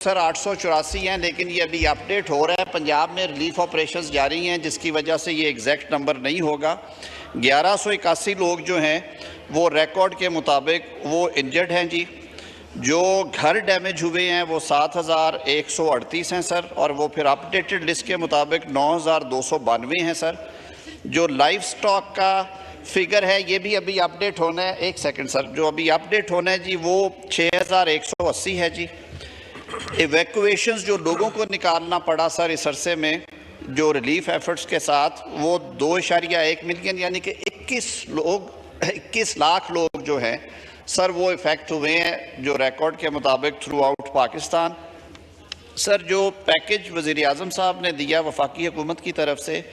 Sir 884 हैं, लेकिन ये अभी अपडेट हो रहा है। पंजाब में रिलीफ ऑपरेशंस जारी हैं, जिसकी वजह से ये एग्जैक्ट नंबर नहीं होगा। 1181 लोग जो हैं वो रिकॉर्ड के मुताबिक वो इंजर्ड हैं जी। जो घर डैमेज हुए हैं वो 7138 हैं सर, और वो फिर अपडेटेड लिस्ट के मुताबिक 9292 हैं सर। जो लाइफ स्टॉक का फिगर है ये भी अभी अपडेट होना है। एक सेकंड सर, जो अभी अपडेट होना है जी वो 6180 है जी। इवैक्यूएशंस जो लोगों को निकालना पड़ा सर इस अरसे में जो रिलीफ एफर्ट्स के साथ, वो 2.1 मिलियन यानी कि 21 लाख लोग जो हैं सर वो इफ़ेक्ट हुए हैं, जो रिकॉर्ड के मुताबिक थ्रू आउट पाकिस्तान। सर जो पैकेज वज़ीर आज़म साहब ने दिया वफाकी हुकूमत की तरफ से,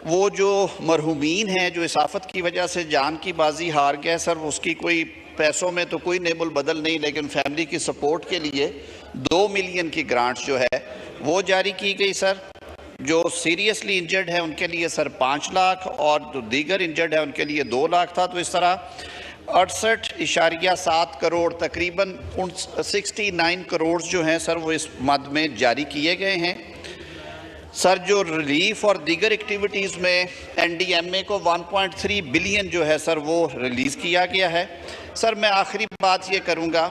वो जो मरहूमीन हैं जो इस आफत की वजह से जान की बाजी हार गए सर, उसकी कोई पैसों में तो कोई नेमुल बदल नहीं, लेकिन फैमिली की सपोर्ट के लिए 2 मिलियन की ग्रांट्स जो है वो जारी की गई सर। जो सीरियसली इंजर्ड है उनके लिए सर 5 लाख, और जो दीगर इंजर्ड है उनके लिए 2 लाख था। तो इस तरह 68.7 करोड़ तकरीबन 69 करोड़ जो हैं सर वो इस मद में जारी किए गए हैं सर। जो रिलीफ और दीगर एक्टिविटीज़ में NDMA को 1.3 बिलियन जो है सर वो रिलीज़ किया गया है सर। मैं आखिरी बात ये करूँगा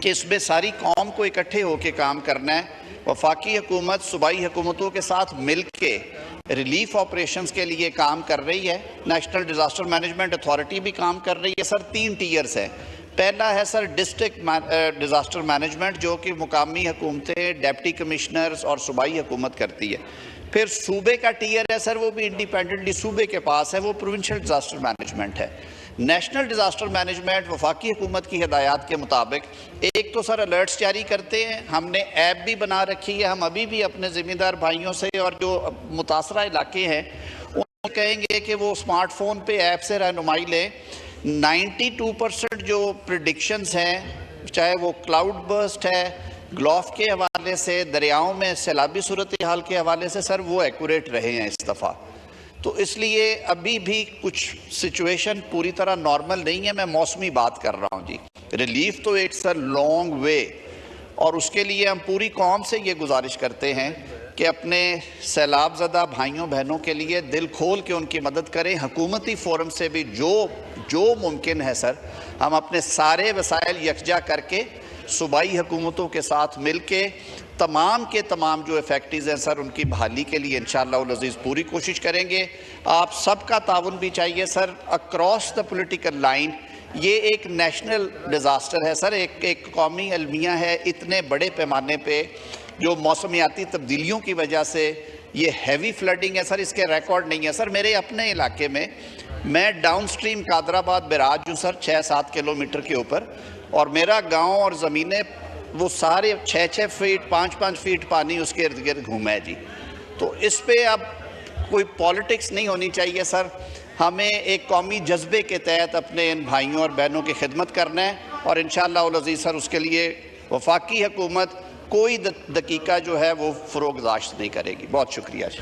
कि इसमें सारी कौम को इकट्ठे होकर काम करना है। वफाकी हुकूमत सूबाई हुकूमतों के साथ मिल के रिलीफ ऑपरेशंस के लिए काम कर रही है। नेशनल डिज़ास्टर मैनेजमेंट अथॉरिटी भी काम कर रही है सर। 3 टीयर्स हैं। पहला है सर डिस्ट्रिक्ट डिज़ास्टर मैनेजमेंट, जो कि मुकामी हुकूमतें, डिप्टी कमिश्नर्स और सूबाई हुकूमत करती है। फिर सूबे का टीयर है सर, वो भी इंडिपेंडेंटली सूबे के पास है, वो प्रोविंशियल डिज़ास्टर मैनेजमेंट है। नेशनल डिज़ास्टर मैनेजमेंट वफाकी हुकूमत की हिदायत के मुताबिक एक तो सर अलर्ट्स जारी करते हैं, हमने ऐप भी बना रखी है। हम अभी भी अपने ज़िम्मेदार भाइयों से और जो मुतासरा इलाके हैं उनको कहेंगे कि वो स्मार्टफोन पे ऐप से रहनुमाई लें। 92% जो प्रिडिक्शंस हैं, चाहे वो क्लाउड बर्स्ट है, ग्लोफ के हवाले से, दरियाओं में सैलाबी सूरत हाल के हवाले से सर वो एक्यूरेट रहे हैं इस दफ़ा। तो इसलिए अभी भी कुछ सिचुएशन पूरी तरह नॉर्मल नहीं है। मैं मौसमी बात कर रहा हूँ जी। रिलीफ तो इट्स अ लॉन्ग वे, और उसके लिए हम पूरी कौम से ये गुजारिश करते हैं कि अपने सैलाब ज़दा भाइयों बहनों के लिए दिल खोल के उनकी मदद करें। हुकूमती फोरम से भी जो मुमकिन है सर, हम अपने सारे वसाइल यकजा करके सूबाई हुकूमतों के साथ मिल के तमाम के तमाम जो इफेक्टिव हैं सर उनकी बहाली के लिए इंशाअल्लाह अज़ीज़ पूरी कोशिश करेंगे। आप सबका ताउन भी चाहिए sir across the political line. ये एक नेशनल डिज़ास्टर है सर, एक कौमी अलमिया है। इतने बड़े पैमाने पे जो मौसमियाती तब्दीलियों की वजह से ये हैवी फ्लडिंग है सर, इसके रिकॉर्ड नहीं है सर। मेरे अपने इलाके में, मैं डाउन स्ट्रीम कादराबाद बैराज हूँ सर, 6-7 किलोमीटर के ऊपर, और मेरा गांव और ज़मीनें वो सारे 6-6 फीट 5-5 फीट पानी उसके इर्द गिर्द घूमा है जी। तो इस पे अब कोई पॉलिटिक्स नहीं होनी चाहिए सर। हमें एक कौमी जज्बे के तहत अपने इन भाइयों और बहनों की खिदमत करना है, और इंशाअल्लाह अज़ीज़ सर उसके लिए वफाकी हुकूमत कोई दकीका जो है वो फ़रोग़दाश्त नहीं करेगी। बहुत शुक्रिया जी।